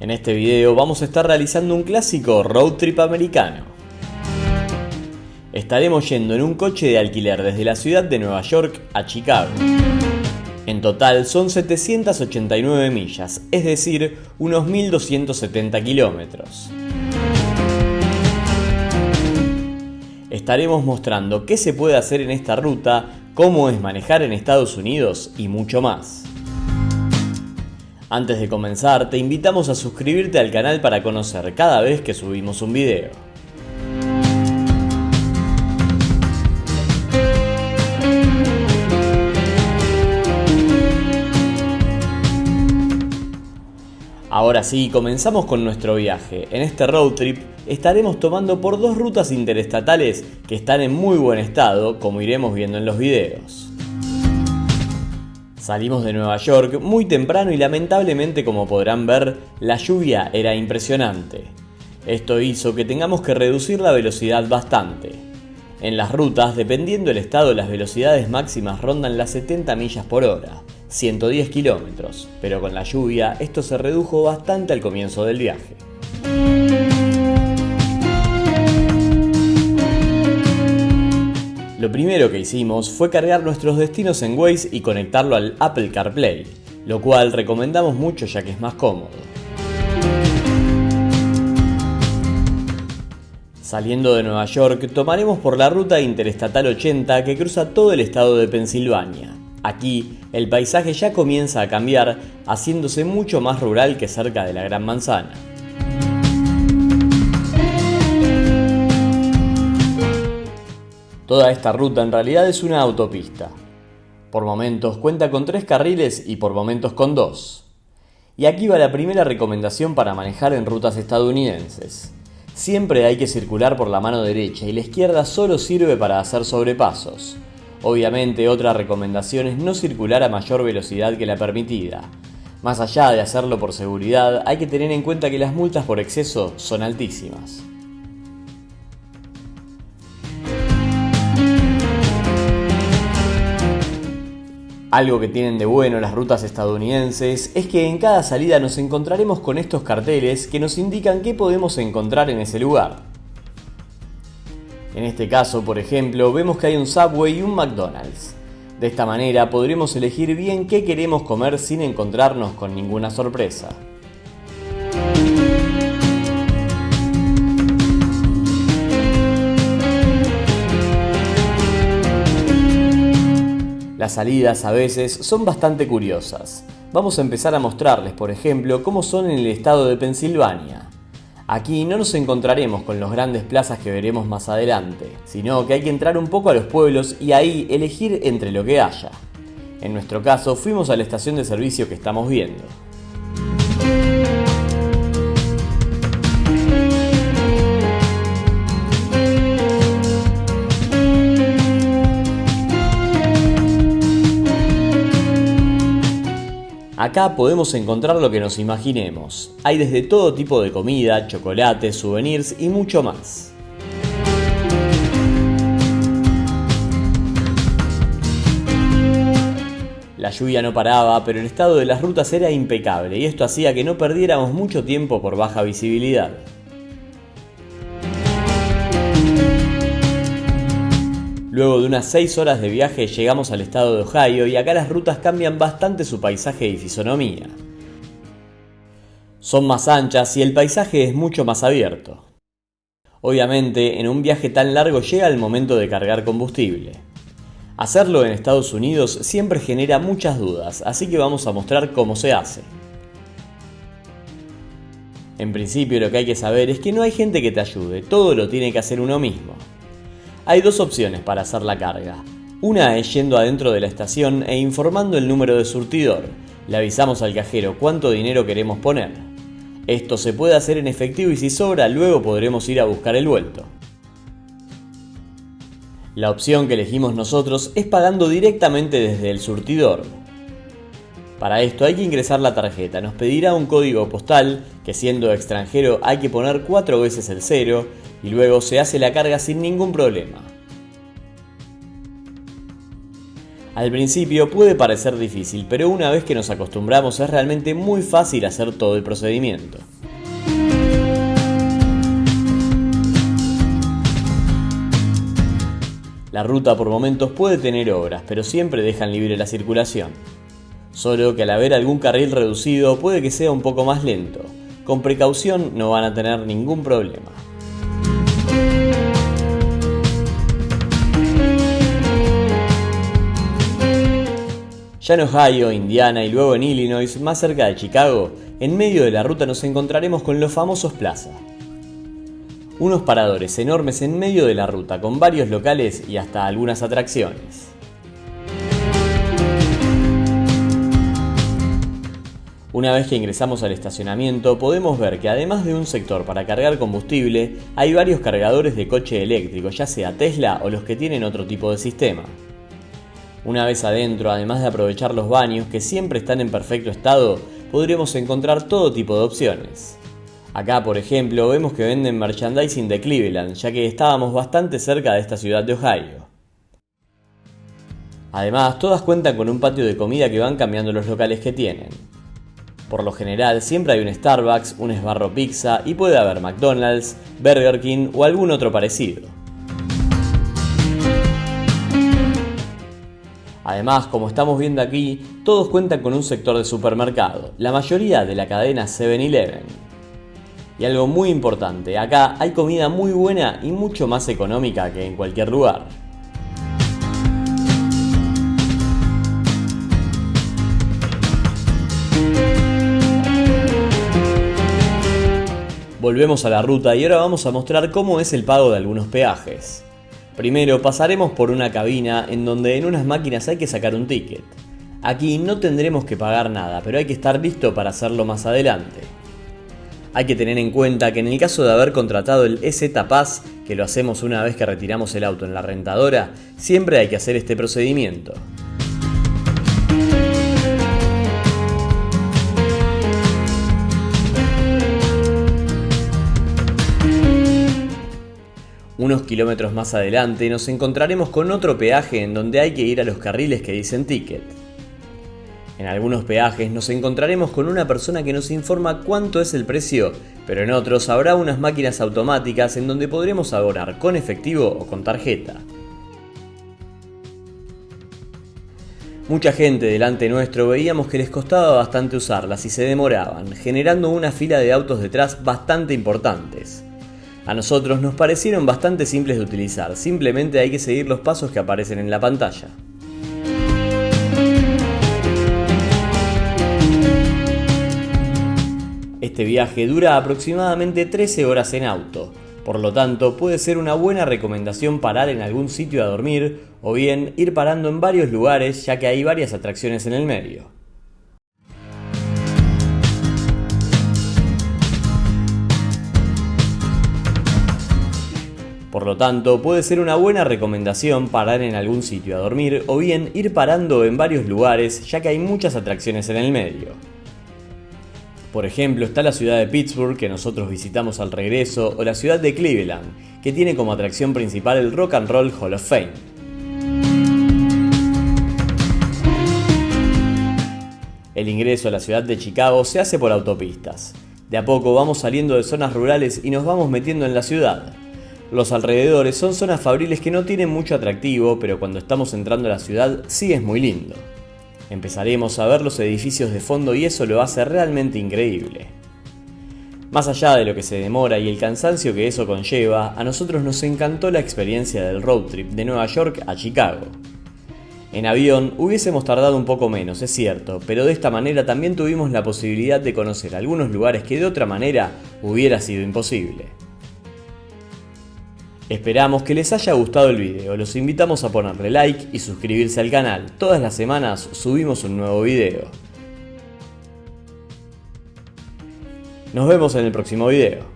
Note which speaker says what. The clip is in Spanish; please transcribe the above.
Speaker 1: En este video vamos a estar realizando un clásico road trip americano. Estaremos yendo en un coche de alquiler desde la ciudad de Nueva York a Chicago. En total son 789 millas, es decir, unos 1270 kilómetros. Estaremos mostrando qué se puede hacer en esta ruta, cómo es manejar en Estados Unidos y mucho más. Antes de comenzar, te invitamos a suscribirte al canal para conocer cada vez que subimos un video. Ahora sí, comenzamos con nuestro viaje. En este road trip estaremos tomando por dos rutas interestatales que están en muy buen estado, como iremos viendo en los videos. Salimos de Nueva York muy temprano y lamentablemente, como podrán ver, la lluvia era impresionante. Esto hizo que tengamos que reducir la velocidad bastante. En las rutas, dependiendo del estado, las velocidades máximas rondan las 70 millas por hora, 110 kilómetros, pero con la lluvia esto se redujo bastante al comienzo del viaje. Lo primero que hicimos fue cargar nuestros destinos en Waze y conectarlo al Apple CarPlay, lo cual recomendamos mucho ya que es más cómodo. Saliendo de Nueva York, tomaremos por la ruta interestatal 80 que cruza todo el estado de Pensilvania. Aquí, el paisaje ya comienza a cambiar, haciéndose mucho más rural que cerca de la Gran Manzana. Toda esta ruta en realidad es una autopista. Por momentos cuenta con 3 carriles y por momentos con 2. Y aquí va la primera recomendación para manejar en rutas estadounidenses. Siempre hay que circular por la mano derecha y la izquierda solo sirve para hacer sobrepasos. Obviamente, otra recomendación es no circular a mayor velocidad que la permitida. Más allá de hacerlo por seguridad, hay que tener en cuenta que las multas por exceso son altísimas. Algo que tienen de bueno las rutas estadounidenses es que en cada salida nos encontraremos con estos carteles que nos indican qué podemos encontrar en ese lugar. En este caso, por ejemplo, vemos que hay un Subway y un McDonald's. De esta manera podremos elegir bien qué queremos comer sin encontrarnos con ninguna sorpresa. Las salidas a veces son bastante curiosas. Vamos a empezar a mostrarles, por ejemplo, cómo son en el estado de Pensilvania. Aquí no nos encontraremos con los grandes plazas que veremos más adelante, sino que hay que entrar un poco a los pueblos y ahí elegir entre lo que haya. En nuestro caso, fuimos a la estación de servicio que estamos viendo. Acá podemos encontrar lo que nos imaginemos. Hay desde todo tipo de comida, chocolates, souvenirs y mucho más. La lluvia no paraba, pero el estado de las rutas era impecable y esto hacía que no perdiéramos mucho tiempo por baja visibilidad. Luego de unas 6 horas de viaje llegamos al estado de Ohio y acá las rutas cambian bastante su paisaje y fisonomía. Son más anchas y el paisaje es mucho más abierto. Obviamente, en un viaje tan largo llega el momento de cargar combustible. Hacerlo en Estados Unidos siempre genera muchas dudas, así que vamos a mostrar cómo se hace. En principio, lo que hay que saber es que no hay gente que te ayude, todo lo tiene que hacer uno mismo. Hay dos opciones para hacer la carga. Una es yendo adentro de la estación e informando el número de surtidor. Le avisamos al cajero cuánto dinero queremos poner. Esto se puede hacer en efectivo y si sobra, luego podremos ir a buscar el vuelto. La opción que elegimos nosotros es pagando directamente desde el surtidor. Para esto hay que ingresar la tarjeta, nos pedirá un código postal, que siendo extranjero hay que poner 4 veces el 0, y luego se hace la carga sin ningún problema. Al principio puede parecer difícil, pero una vez que nos acostumbramos es realmente muy fácil hacer todo el procedimiento. La ruta por momentos puede tener obras, pero siempre dejan libre la circulación. Solo que al haber algún carril reducido puede que sea un poco más lento. Con precaución no van a tener ningún problema. Ya en Ohio, Indiana y luego en Illinois, más cerca de Chicago, en medio de la ruta nos encontraremos con los famosos Plaza. Unos paradores enormes en medio de la ruta con varios locales y hasta algunas atracciones. Una vez que ingresamos al estacionamiento podemos ver que además de un sector para cargar combustible, hay varios cargadores de coche eléctrico, ya sea Tesla o los que tienen otro tipo de sistema. Una vez adentro, además de aprovechar los baños que siempre están en perfecto estado, podremos encontrar todo tipo de opciones. Acá, por ejemplo, vemos que venden merchandising de Cleveland, ya que estábamos bastante cerca de esta ciudad de Ohio. Además, todas cuentan con un patio de comida que van cambiando los locales que tienen. Por lo general, siempre hay un Starbucks, un Sbarro Pizza y puede haber McDonald's, Burger King o algún otro parecido. Además, como estamos viendo aquí, todos cuentan con un sector de supermercado, la mayoría de la cadena 7-Eleven. Y algo muy importante, acá hay comida muy buena y mucho más económica que en cualquier lugar. Volvemos a la ruta y ahora vamos a mostrar cómo es el pago de algunos peajes. Primero pasaremos por una cabina en donde en unas máquinas hay que sacar un ticket. Aquí no tendremos que pagar nada, pero hay que estar listo para hacerlo más adelante. Hay que tener en cuenta que en el caso de haber contratado el EZ Pass, que lo hacemos una vez que retiramos el auto en la rentadora, siempre hay que hacer este procedimiento. Unos kilómetros más adelante nos encontraremos con otro peaje en donde hay que ir a los carriles que dicen ticket. En algunos peajes nos encontraremos con una persona que nos informa cuánto es el precio, pero en otros habrá unas máquinas automáticas en donde podremos abonar con efectivo o con tarjeta. Mucha gente delante nuestro veíamos que les costaba bastante usarlas y se demoraban, generando una fila de autos detrás bastante importantes. A nosotros nos parecieron bastante simples de utilizar, simplemente hay que seguir los pasos que aparecen en la pantalla. Este viaje dura aproximadamente 13 horas en auto, por lo tanto puede ser una buena recomendación parar en algún sitio a dormir o bien ir parando en varios lugares ya que hay varias atracciones en el medio. Por lo tanto, puede ser una buena recomendación parar en algún sitio a dormir o bien ir parando en varios lugares ya que hay muchas atracciones en el medio. Por ejemplo, está la ciudad de Pittsburgh que nosotros visitamos al regreso o la ciudad de Cleveland, que tiene como atracción principal el Rock and Roll Hall of Fame. El ingreso a la ciudad de Chicago se hace por autopistas. De a poco vamos saliendo de zonas rurales y nos vamos metiendo en la ciudad. Los alrededores son zonas fabriles que no tienen mucho atractivo, pero cuando estamos entrando a la ciudad sí es muy lindo. Empezaremos a ver los edificios de fondo y eso lo hace realmente increíble. Más allá de lo que se demora y el cansancio que eso conlleva, a nosotros nos encantó la experiencia del road trip de Nueva York a Chicago. En avión hubiésemos tardado un poco menos, es cierto, pero de esta manera también tuvimos la posibilidad de conocer algunos lugares que de otra manera hubiera sido imposible. Esperamos que les haya gustado el video, los invitamos a ponerle like y suscribirse al canal, todas las semanas subimos un nuevo video. Nos vemos en el próximo video.